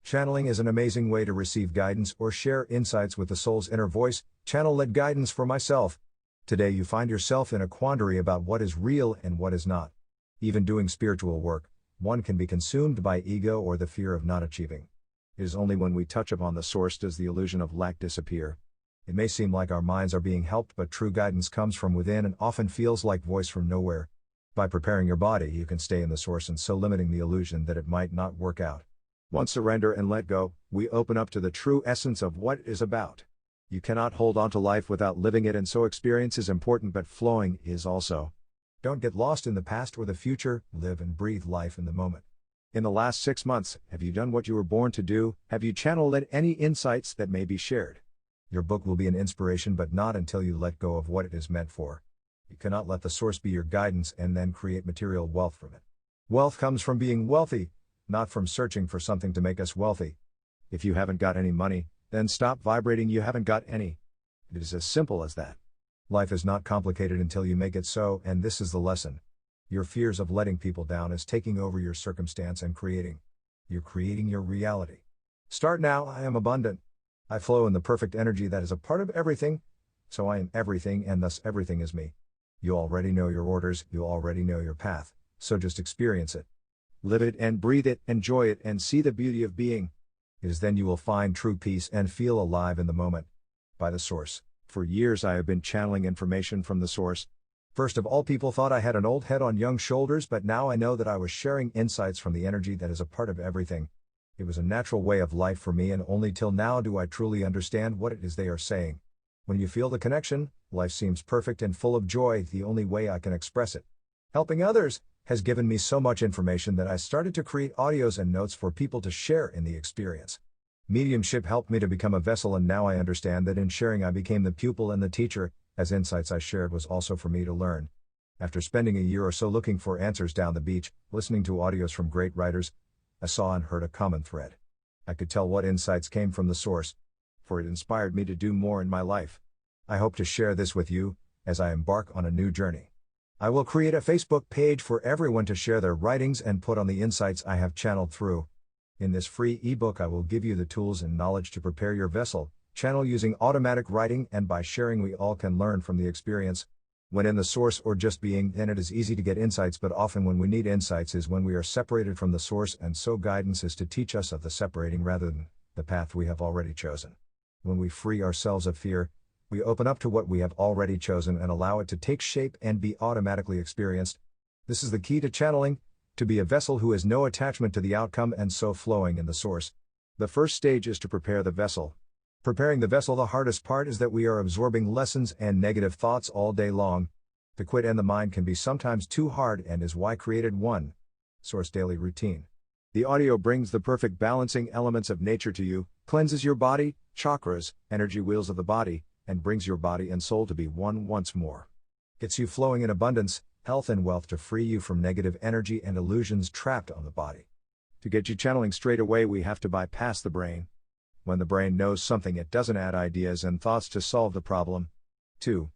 Channeling is an amazing way to receive guidance or share insights with the soul's inner voice. Channel-led guidance for myself. Today you find yourself in a quandary about what is real and what is not. Even doing spiritual work, one can be consumed by ego or the fear of not achieving. It is only when we touch upon the source does the illusion of lack disappear. It may seem like our minds are being helped, but true guidance comes from within and often feels like voice from nowhere. By preparing your body, you can stay in the source and so limiting the illusion that it might not work out. Once surrender and let go, we open up to the true essence of what it is about. You cannot hold on to life without living it, and so experience is important, but flowing is also. Don't get lost in the past or the future, live and breathe life in the moment. In the last 6 months, have you done what you were born to do? Have you channeled any insights that may be shared? Your book will be an inspiration, but not until you let go of what it is meant for. You cannot let the source be your guidance and then create material wealth from it. Wealth comes from being wealthy, not from searching for something to make us wealthy. If you haven't got any money, then stop vibrating you haven't got any. It is as simple as that. Life is not complicated until you make it so, and this is the lesson. Your fears of letting people down is taking over your circumstance and You're creating your reality. Start now. I am abundant. I flow in the perfect energy that is a part of everything, so I am everything and thus everything is me. You already know your orders, you already know your path, so just experience it. Live it and breathe it, enjoy it and see the beauty of being. It is then you will find true peace and feel alive in the moment. By the source. For years I have been channeling information from the source. First of all, people thought I had an old head on young shoulders, but now I know that I was sharing insights from the energy that is a part of everything. It was a natural way of life for me, and only till now do I truly understand what it is they are saying. When you feel the connection, life seems perfect and full of joy, the only way I can express it. Helping others has given me so much information that I started to create audios and notes for people to share in the experience. Mediumship helped me to become a vessel, and now I understand that in sharing I became the pupil and the teacher, as insights I shared was also for me to learn. After spending a year or so looking for answers down the beach, listening to audios from great writers, I saw and heard a common thread. I could tell what insights came from the source, for it inspired me to do more in my life. I hope to share this with you, as I embark on a new journey. I will create a Facebook page for everyone to share their writings and put on the insights I have channeled through. In this free ebook I will give you the tools and knowledge to prepare your vessel, channel using automatic writing, and by sharing we all can learn from the experience. When in the source or just being, then it is easy to get insights, but often when we need insights is when we are separated from the source, and so guidance is to teach us of the separating rather than the path we have already chosen. When we free ourselves of fear, we open up to what we have already chosen and allow it to take shape and be automatically experienced. This is the key to channeling, to be a vessel who has no attachment to the outcome and so flowing in the source. The first stage is to prepare the vessel. Preparing the vessel, the hardest part is that we are absorbing lessons and negative thoughts all day long. To quit and the mind can be sometimes too hard, and is why I created one source daily routine. The audio brings the perfect balancing elements of nature to you, cleanses your body, chakras, energy wheels of the body, and brings your body and soul to be one once more. Gets you flowing in abundance, health and wealth to free you from negative energy and illusions trapped on the body. To get you channeling straight away, we have to bypass the brain. When the brain knows something, it doesn't add ideas and thoughts to solve the problem. 2.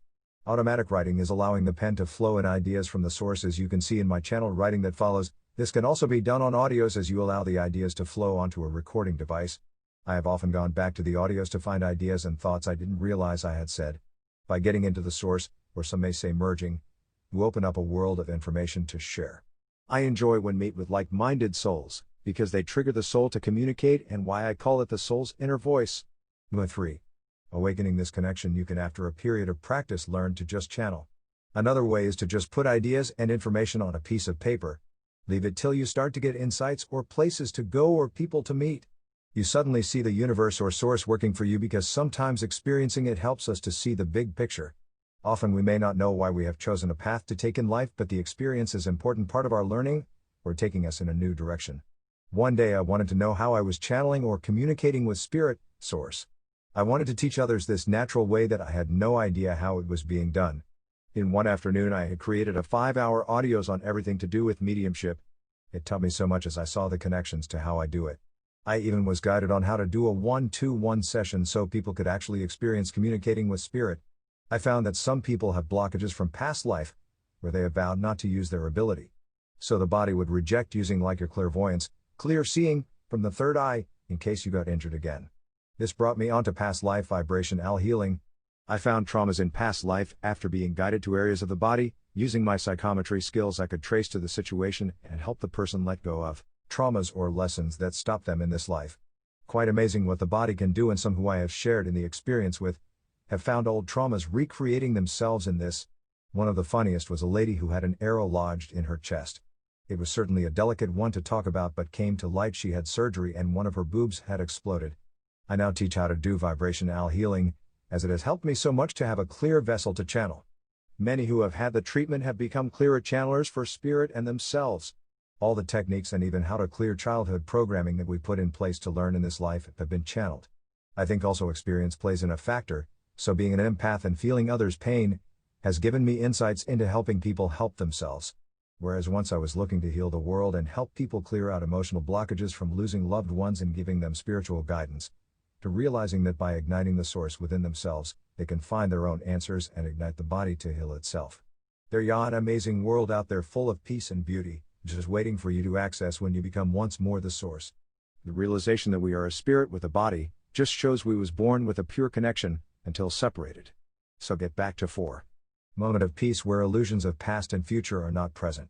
Automatic writing is allowing the pen to flow in ideas from the source, as you can see in my channeled writing that follows. This can also be done on audios as you allow the ideas to flow onto a recording device. I have often gone back to the audios to find ideas and thoughts I didn't realize I had said. By getting into the source, or some may say merging, you open up a world of information to share. I enjoy when meet with like-minded souls, because they trigger the soul to communicate, and why I call it the soul's inner voice. 3. Awakening this connection, you can after a period of practice learn to just channel. Another way is to just put ideas and information on a piece of paper. Leave it till you start to get insights or places to go or people to meet. You suddenly see the universe or source working for you, because sometimes experiencing it helps us to see the big picture. Often we may not know why we have chosen a path to take in life, but the experience is an important part of our learning, or taking us in a new direction. One day I wanted to know how I was channeling or communicating with spirit, source. I wanted to teach others this natural way that I had no idea how it was being done. In one afternoon I had created a 5-hour audios on everything to do with mediumship. It taught me so much as I saw the connections to how I do it. I even was guided on how to do a 1-2-1 session so people could actually experience communicating with spirit. I found that some people have blockages from past life, where they have vowed not to use their ability. So the body would reject using, like your clairvoyance, clear seeing, from the third eye, in case you got injured again. This brought me onto past life vibrational healing. I found traumas in past life after being guided to areas of the body. Using my psychometry skills, I could trace to the situation and help the person let go of traumas or lessons that stopped them in this life. Quite amazing what the body can do, and some who I have shared in the experience with have found old traumas recreating themselves in this. One of the funniest was a lady who had an arrow lodged in her chest. It was certainly a delicate one to talk about, but came to light she had surgery and one of her boobs had exploded. I now teach how to do vibrational healing, as it has helped me so much to have a clear vessel to channel. Many who have had the treatment have become clearer channelers for spirit and themselves. All the techniques and even how to clear childhood programming that we put in place to learn in this life have been channeled. I think also experience plays in a factor, so being an empath and feeling others' pain has given me insights into helping people help themselves. Whereas once I was looking to heal the world and help people clear out emotional blockages from losing loved ones and giving them spiritual guidance, to realizing that by igniting the source within themselves, they can find their own answers and ignite the body to heal itself. There's an amazing world out there full of peace and beauty, just waiting for you to access when you become once more the source. The realization that we are a spirit with a body just shows we was born with a pure connection until separated. So get back to 4. Moment of peace where illusions of past and future are not present.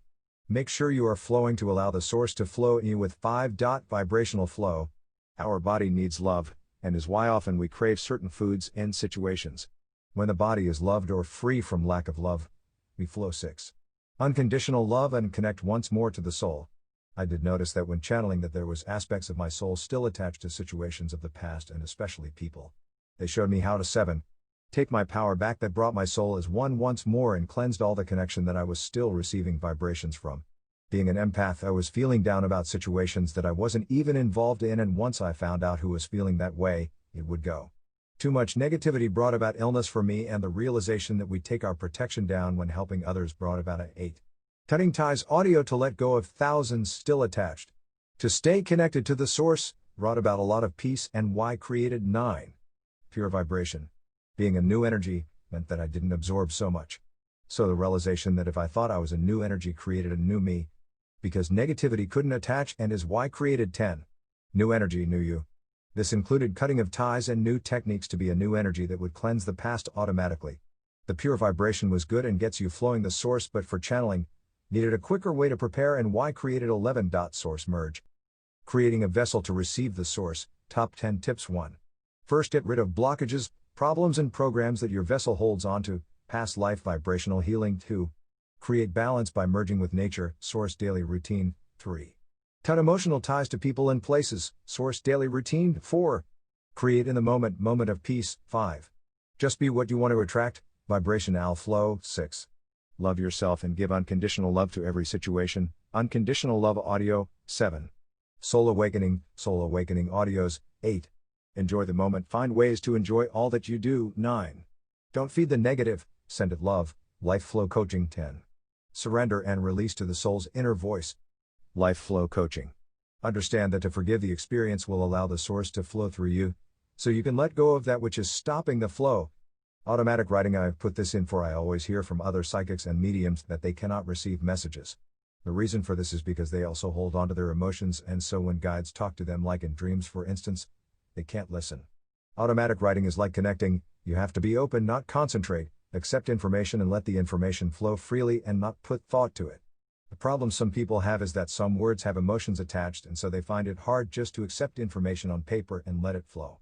Make sure you are flowing to allow the source to flow in you with 5. Vibrational flow. Our body needs love, and is why often we crave certain foods and situations. When the body is loved or free from lack of love, we flow 6. Unconditional love and connect once more to the soul. I did notice that when channeling that there was aspects of my soul still attached to situations of the past and especially people. They showed me how to 7. Take my power back that brought my soul as one once more and cleansed all the connection that I was still receiving vibrations from. Being an empath, I was feeling down about situations that I wasn't even involved in, and once I found out who was feeling that way, it would go. Too much negativity brought about illness for me, and the realization that we take our protection down when helping others brought about a 8. Cutting ties audio to let go of thousands still attached. To stay connected to the source, brought about a lot of peace and why created 9. Pure vibration. Being a new energy, meant that I didn't absorb so much. So the realization that if I thought I was a new energy created a new me, because negativity couldn't attach, and is why created 10. New energy, new you. This included cutting of ties and new techniques to be a new energy that would cleanse the past automatically. The pure vibration was good and gets you flowing the source, but for channeling, needed a quicker way to prepare, and why created 11. Source merge. Creating a vessel to receive the source. Top 10 tips. 1. First, get rid of blockages, problems and programs that your vessel holds onto. Past life vibrational healing. 2. Create balance by merging with nature. Source daily routine. 3. Cut emotional ties to people and places. Source daily routine. 4. Create in the moment of peace. 5. Just be what you want to attract. Vibrational flow. 6. Love yourself and give unconditional love to every situation. Unconditional love audio. 7. Soul awakening audios. 8. Enjoy the moment, find ways to enjoy all that you do. 9. Don't feed the negative, send it love. Life flow coaching. 10. Surrender and release to the soul's inner voice. Life flow coaching. Understand that to forgive the experience will allow the source to flow through you, so you can let go of that which is stopping the flow. Automatic writing. I have put this in for I always hear from other psychics and mediums that they cannot receive messages. The reason for this is because they also hold on to their emotions, and so when guides talk to them, like in dreams for instance, they can't listen. Automatic writing is like connecting. You have to be open, not concentrate, accept information and let the information flow freely and not put thought to it. The problem some people have is that some words have emotions attached, and so they find it hard just to accept information on paper and let it flow.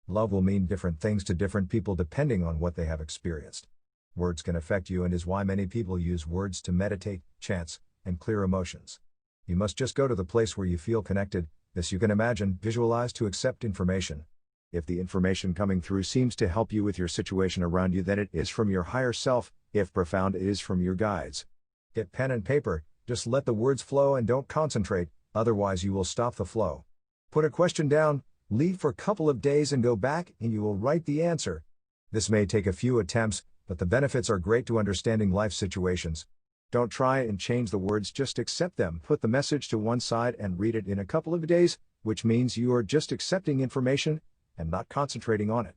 Love will mean different things to different people depending on what they have experienced. Words can affect you, and is why many people use words to meditate, chants, and clear emotions. You must just go to the place where you feel connected. This you can imagine, visualize to accept information. If the information coming through seems to help you with your situation around you, then it is from your higher self. If profound, it is from your guides. Get pen and paper, just let the words flow and don't concentrate, otherwise you will stop the flow. Put a question down, leave for a couple of days and go back, and you will write the answer. This may take a few attempts, but the benefits are great to understanding life situations. Don't try and change the words, just accept them. Put the message to one side and read it in a couple of days, which means you are just accepting information and not concentrating on it.